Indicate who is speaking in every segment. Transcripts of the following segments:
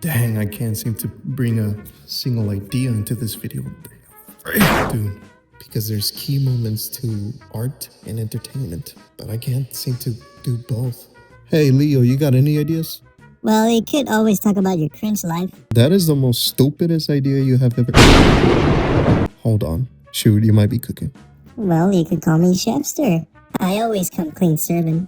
Speaker 1: Dang, I can't seem to bring a single idea into this video. Dude, because there's key moments to art and entertainment, but I can't seem to do both. Hey, Leo, you got any ideas?
Speaker 2: Well, you could always talk about your cringe life.
Speaker 1: That is the most stupidest idea you have ever... Hold on. Shoot, you might be cooking.
Speaker 2: Well, you could call me Chefster. I always come clean serving.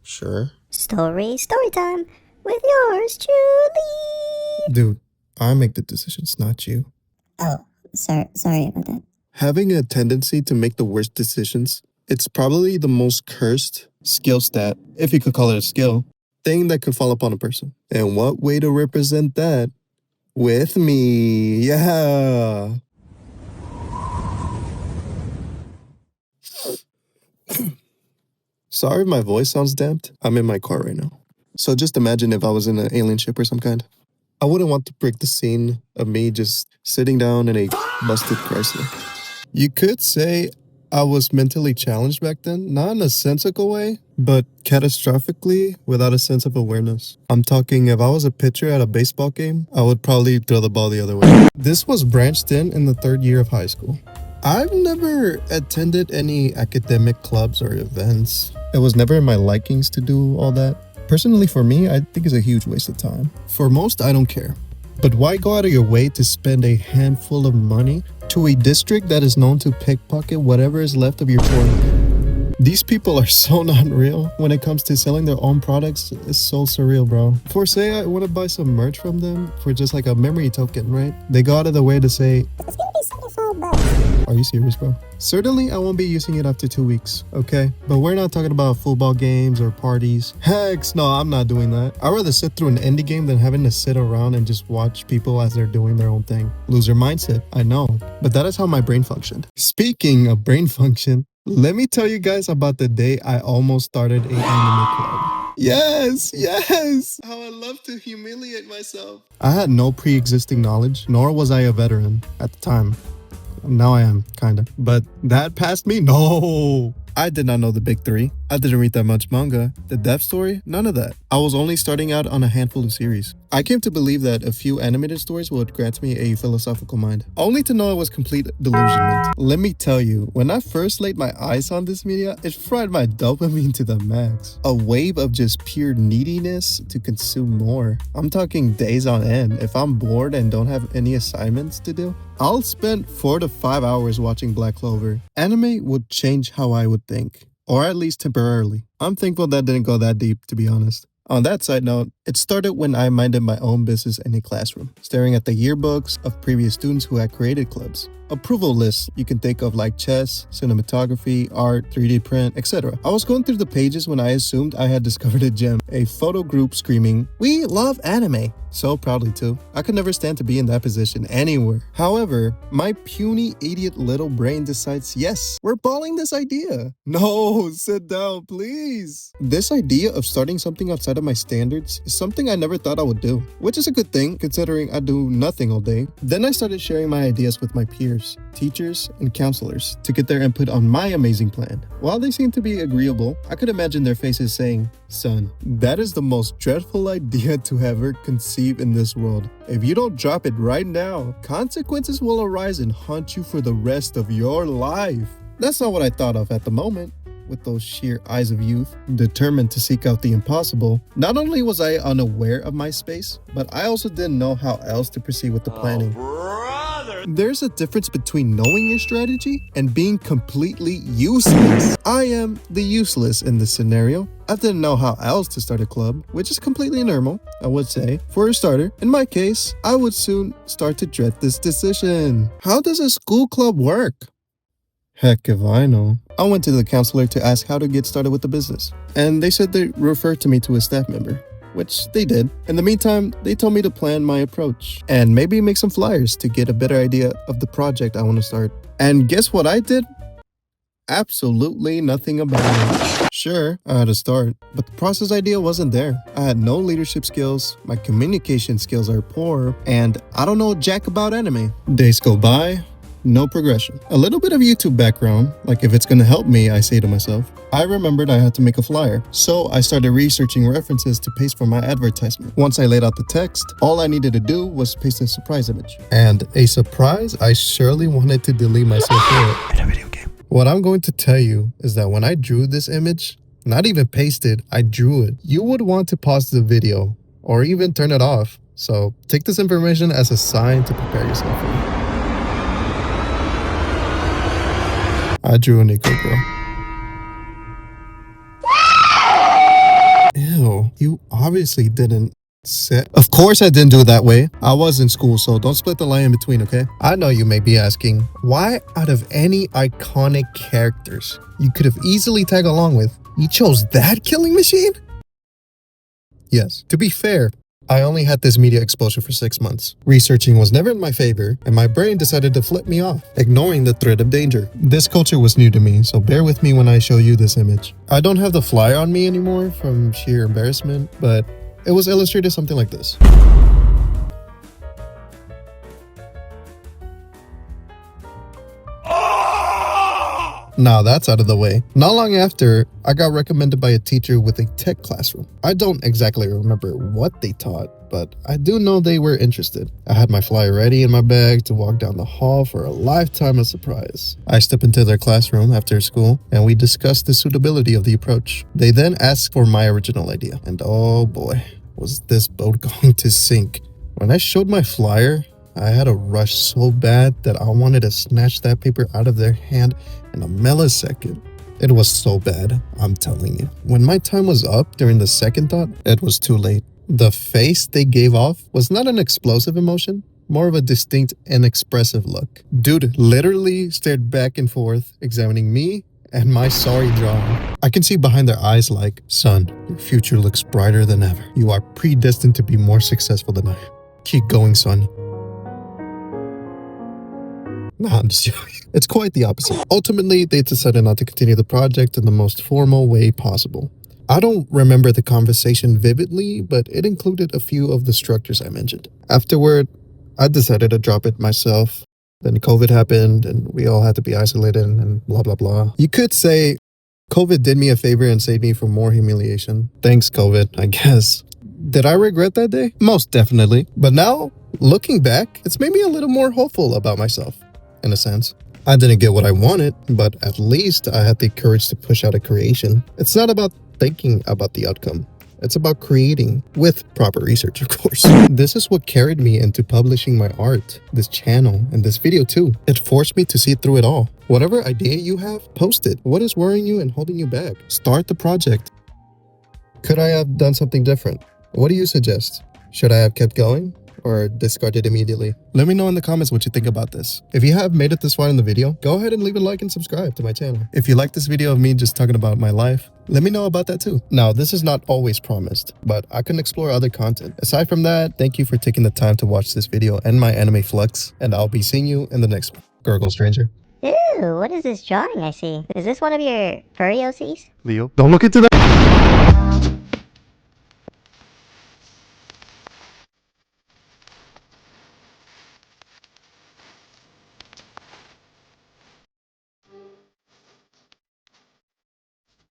Speaker 1: Sure.
Speaker 2: Story time with yours truly.
Speaker 1: Dude, I make the decisions, not you.
Speaker 2: Oh, sorry about that.
Speaker 1: Having a tendency to make the worst decisions, it's probably the most cursed skill stat, if you could call it a skill, thing that could fall upon a person. And what way to represent that? With me, yeah. Sorry if my voice sounds damped. I'm in my car right now. So just imagine if I was in an alien ship or some kind. I wouldn't want to break the scene of me just sitting down in a busted Chrysler. You could say I was mentally challenged back then, not in a sensical way, but catastrophically without a sense of awareness. I'm talking if I was a pitcher at a baseball game, I would probably throw the ball the other way. This was branched in the 3rd year of high school. I've never attended any academic clubs or events. It was never in my likings to do all that. Personally, for me, I think it's a huge waste of time. For most, I don't care. But why go out of your way to spend a handful of money to a district that is known to pickpocket whatever is left of your tour? These people are so not real when it comes to selling their own products. It's so surreal, bro. For say I want to buy some merch from them for just like a memory token, right? They go out of the way to say,
Speaker 2: it's gonna be $75.
Speaker 1: Are you serious, bro? Certainly, I won't be using it after 2 weeks, okay? But we're not talking about football games or parties. Heck, no, I'm not doing that. I'd rather sit through an indie game than having to sit around and just watch people as they're doing their own thing. Loser mindset, I know. But that is how my brain functioned. Speaking of brain function, let me tell you guys about the day I almost started an anime club. Yes! How I love to humiliate myself. I had no pre-existing knowledge, nor was I a veteran at the time. Now I am, kinda. But that passed me? No! I did not know the big 3. I didn't read that much manga. The depth story? None of that. I was only starting out on a handful of series. I came to believe that a few animated stories would grant me a philosophical mind, only to know it was complete delusionment. Let me tell you, when I first laid my eyes on this media, it fried my dopamine to the max. A wave of just pure neediness to consume more. I'm talking days on end. If I'm bored and don't have any assignments to do, I'll spend 4 to 5 hours watching Black Clover. Anime would change how I would think, or at least temporarily. I'm thankful that didn't go that deep, to be honest. On that side note, it started when I minded my own business in a classroom, staring at the yearbooks of previous students who had created clubs. Approval lists you can think of like chess, cinematography, art, 3D print, etc. I was going through the pages when I assumed I had discovered a gem, a photo group screaming, "We love anime!" So proudly too. I could never stand to be in that position anywhere. However, my puny idiot little brain decides, yes, we're balling this idea. No, sit down, please. This idea of starting something outside of my standards is something I never thought I would do, which is a good thing considering I do nothing all day. Then I started sharing my ideas with my peers, teachers, and counselors to get their input on my amazing plan. While they seemed to be agreeable, I could imagine their faces saying, "Son, that is the most dreadful idea to ever conceive in this world. If you don't drop it right now, consequences will arise and haunt you for the rest of your life." That's not what I thought of at the moment. With those sheer eyes of youth, determined to seek out the impossible, not only was I unaware of my space, but I also didn't know how else to proceed with the planning. There's a difference between knowing your strategy and being completely useless. I am the useless in this scenario. I didn't know how else to start a club, which is completely normal, I would say. For a starter, in my case, I would soon start to dread this decision. How does a school club work? Heck if I know. I went to the counselor to ask how to get started with the business, and they said they referred to me to a staff member, which they did. In the meantime, they told me to plan my approach and maybe make some flyers to get a better idea of the project I want to start. And guess what I did? Absolutely nothing about it. Sure, I had a start, but the process idea wasn't there. I had no leadership skills, my communication skills are poor, and I don't know jack about anime. Days go by, no progression. A little bit of YouTube background, like if it's gonna help me, I say to myself. I remembered I had to make a flyer, so I started researching references to paste for my advertisement. Once I laid out the text, all I needed to do was paste a surprise image. And a surprise I surely wanted to delete myself for in a video game. What I'm going to tell you is that when I drew this image, not even pasted, I drew it. You would want to pause the video or even turn it off. So take this information as a sign to prepare yourself for it. I drew a Nico girl. Ew, you obviously didn't set. Of course I didn't do it that way. I was in school, so don't split the line in between, okay? I know you may be asking, why out of any iconic characters you could have easily tagged along with, you chose that killing machine? Yes, to be fair, I only had this media exposure for 6 months. Researching was never in my favor, and my brain decided to flip me off, ignoring the threat of danger. This culture was new to me, so bear with me when I show you this image. I don't have the flyer on me anymore from sheer embarrassment, but it was illustrated something like this. Now that's out of the way. Not long after, I got recommended by a teacher with a tech classroom. I don't exactly remember what they taught, but I do know they were interested. I had my flyer ready in my bag to walk down the hall for a lifetime of surprise. I stepped into their classroom after school, and we discussed the suitability of the approach. They then asked for my original idea, and oh boy, was this boat going to sink. When I showed my flyer, I had a rush so bad that I wanted to snatch that paper out of their hand in a millisecond. It was so bad, I'm telling you. When my time was up during the second thought, it was too late. The face they gave off was not an explosive emotion, more of a distinct and expressive look. Dude literally stared back and forth, examining me and my sorry drawing. I can see behind their eyes like, son, your future looks brighter than ever. You are predestined to be more successful than I am. Keep going, son. Nah, I'm just joking. It's quite the opposite. Ultimately, they decided not to continue the project in the most formal way possible. I don't remember the conversation vividly, but it included a few of the structures I mentioned. Afterward, I decided to drop it myself. Then COVID happened and we all had to be isolated and blah, blah, blah. You could say COVID did me a favor and saved me from more humiliation. Thanks, COVID, I guess. Did I regret that day? Most definitely. But now, looking back, it's made me a little more hopeful about myself. In a sense, I didn't get what I wanted, but at least I had the courage to push out a creation. It's not about thinking about the outcome. It's about creating, with proper research, of course. This is what carried me into publishing my art, this channel, and this video too. It forced me to see through it all. Whatever idea you have, post it. What is worrying you and holding you back? Start the project. Could I have done something different? What do you suggest? Should I have kept going? Or discard it immediately? Let me know in the comments what you think about this. If you have made it this far in the video, go ahead and leave a like and subscribe to my channel. If you like this video of me just talking about my life, let me know about that too. Now, this is not always promised, but I can explore other content. Aside from that, thank you for taking the time to watch this video and my anime flux, and I'll be seeing you in the next one. Gurgle Stranger.
Speaker 2: Ew, what is this drawing I see? Is this one of your furry OCs?
Speaker 1: Leo, don't look into that.